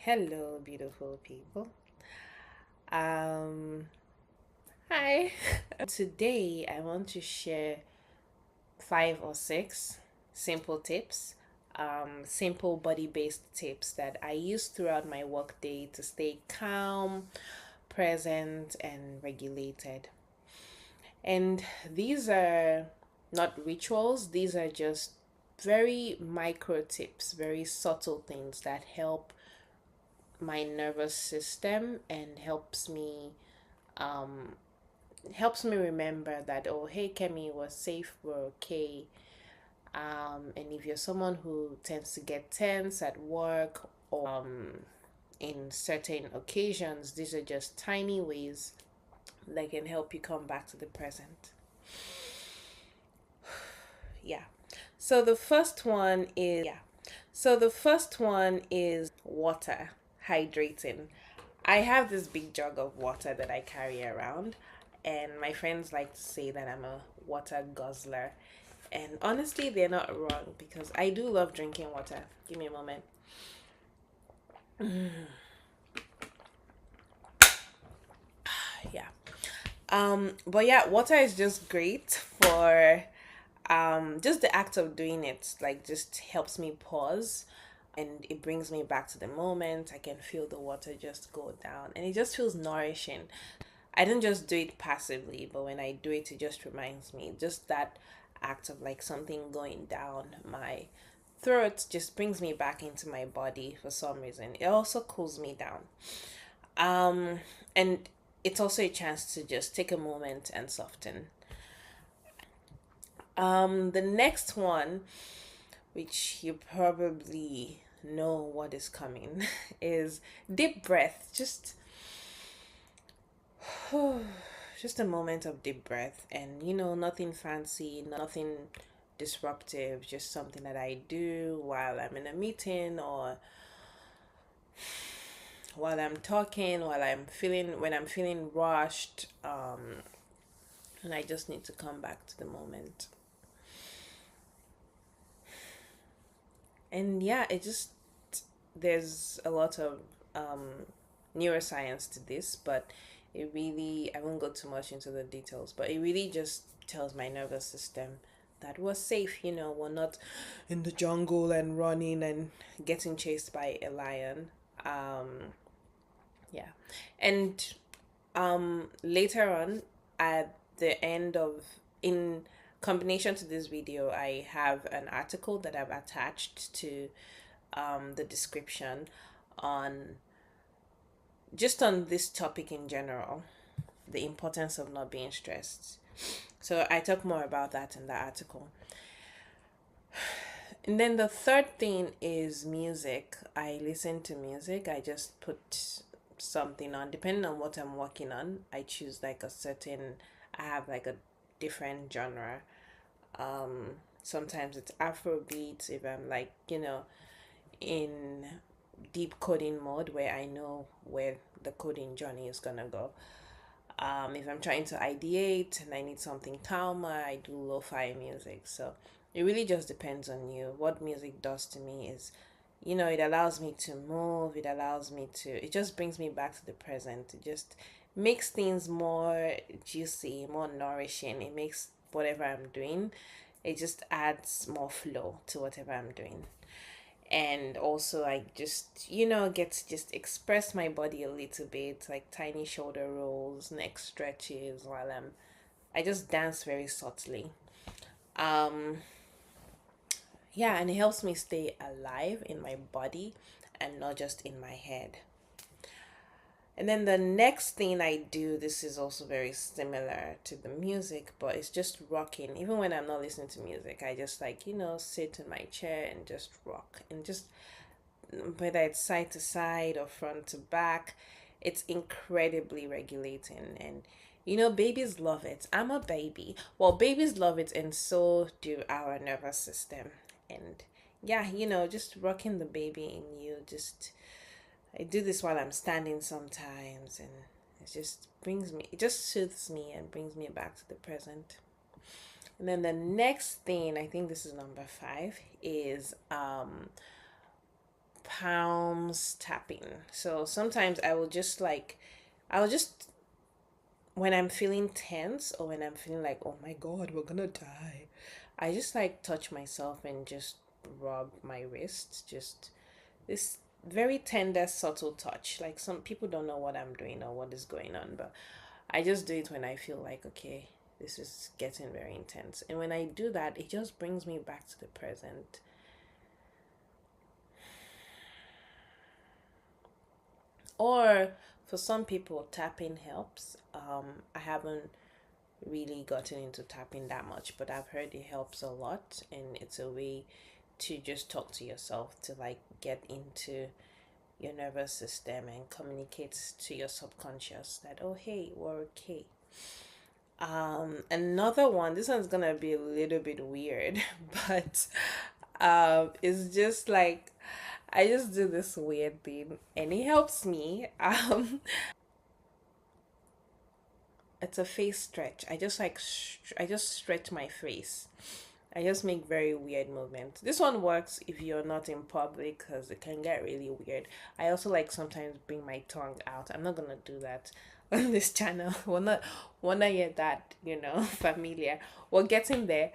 Hello, beautiful people. Um, Hi. Today, I want to share 5 or 6 simple tips, simple body based tips that I use throughout my workday to stay calm, present, and regulated. And these are not rituals, these are just very micro tips, very subtle things that help my nervous system and um helps me remember that, oh, hey, Kemi, we're safe, we're okay. And if you're someone who tends to get tense at work or in certain occasions, these are just tiny ways that can help you come back to the present. Yeah. So the first one is water, hydrating. I have this big jug of water that I carry around, and my friends like to say that I'm a water guzzler. And honestly, they're not wrong because I do love drinking water. Give me a moment. Yeah. But yeah, water is just great for just the act of doing it, like, just helps me pause and it brings me back to the moment. I can feel the water just go down and it just feels nourishing. I don't just do it passively, but when I do it, it just reminds me. Just that act of like something going down my throat just brings me back into my body for some reason. It also cools me down. And it's also a chance to just take a moment and soften. The next one, which you probably know what is coming, is deep breath. Just a moment of deep breath, and nothing fancy, nothing disruptive, just something that I do while I'm in a meeting or while I'm talking, when I'm feeling rushed, and I just need to come back to the moment. And yeah, there's a lot of um, neuroscience to this, but I won't go too much into the details, but it really just tells my nervous system that we're safe, we're not in the jungle and running and getting chased by a lion. Um, yeah. And later on, at the end of, in combination to this video, I have an article that I've attached to the description on just on this topic in general, the importance of not being stressed. So I talk more about that in the article. And then the third thing is music. I listen to music. I just put something on, depending on what I'm working on. I have like a different genre. Sometimes it's Afrobeat if I'm like, in deep coding mode where I know where the coding journey is gonna go. If I'm trying to ideate and I need something calmer, I do lo-fi music. So it really just depends on you. What music does to me is, it allows me to move. It just brings me back to the present. It just makes things more juicy, more nourishing. It makes whatever I'm doing, it just adds more flow to whatever I'm doing. And also I just get to just express my body a little bit, like tiny shoulder rolls, neck stretches, while I just dance very subtly. um yeah, and it helps me stay alive in my body and not just in my head. And then the next thing I do, this is also very similar to the music, but it's just rocking. Even when I'm not listening to music, I just like, sit in my chair and just rock. And just whether it's side to side or front to back, it's incredibly regulating. And babies love it. I'm a baby. Well, babies love it, and so do our nervous system. And yeah, just rocking the baby in you. I do this while I'm standing sometimes, and it just soothes me and brings me back to the present. And then the next thing, I think this is number 5, is palms tapping. So sometimes I'll just, when I'm feeling tense or when I'm feeling like, oh my God, we're gonna die, I just like touch myself and just rub my wrist. Just this very tender, subtle touch. Like some people don't know what I'm doing or what is going on, but I just do it when I feel like, okay, this is getting very intense. And when I do that, it just brings me back to the present. Or for some people, tapping helps. I haven't really gotten into tapping that much, but I've heard it helps a lot, and it's a way to just talk to yourself, to like get into your nervous system and communicate to your subconscious that, oh hey, we're okay. Another one, this one's gonna be a little bit weird, but it's just like I just do this weird thing and it helps me. It's a face stretch. I just like I just stretch my face. I just make very weird movements. This one works if you're not in public because it can get really weird. I also like sometimes bring my tongue out. I'm not gonna do that on this channel. We're not yet that, familiar. We're getting there.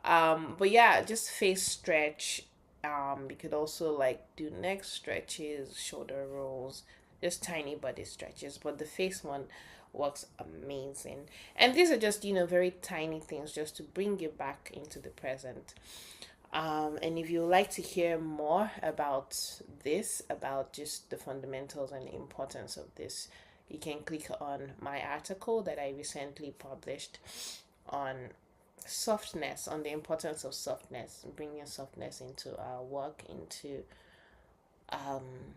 But yeah, just face stretch. You could also like do neck stretches, shoulder rolls, just tiny body stretches. But the face one works amazing. And these are just, very tiny things just to bring you back into the present. And if you would like to hear more about this, about just the fundamentals and the importance of this, you can click on my article that I recently published on softness, on the importance of softness, bringing softness into our work, um,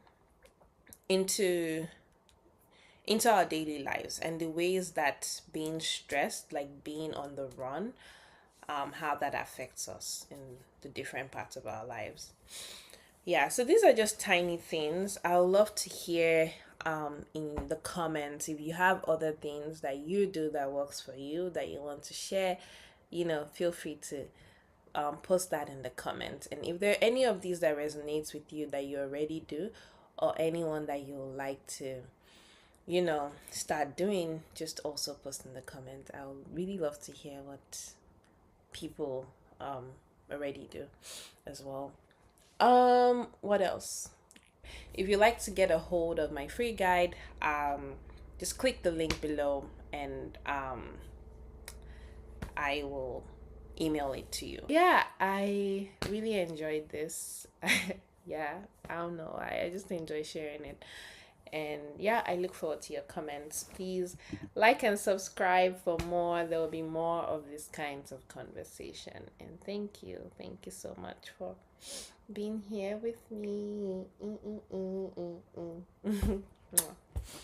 into into our daily lives, and the ways that being stressed, like being on the run, how that affects us in the different parts of our lives. Yeah, so these are just tiny things. I would love to hear in the comments if you have other things that you do that works for you that you want to share. Feel free to post that in the comments. And if there are any of these that resonates with you that you already do, or anyone that you would like to start doing, just also post in the comments. I would really love to hear what people already do as well. What else? If you like to get a hold of my free guide, just click the link below and I will email it to you. Yeah, I really enjoyed this. Yeah, I don't know. I just enjoy sharing it. And yeah, I look forward to your comments. Please like and subscribe for more. There will be more of these kinds of conversation. And thank you. Thank you so much for being here with me.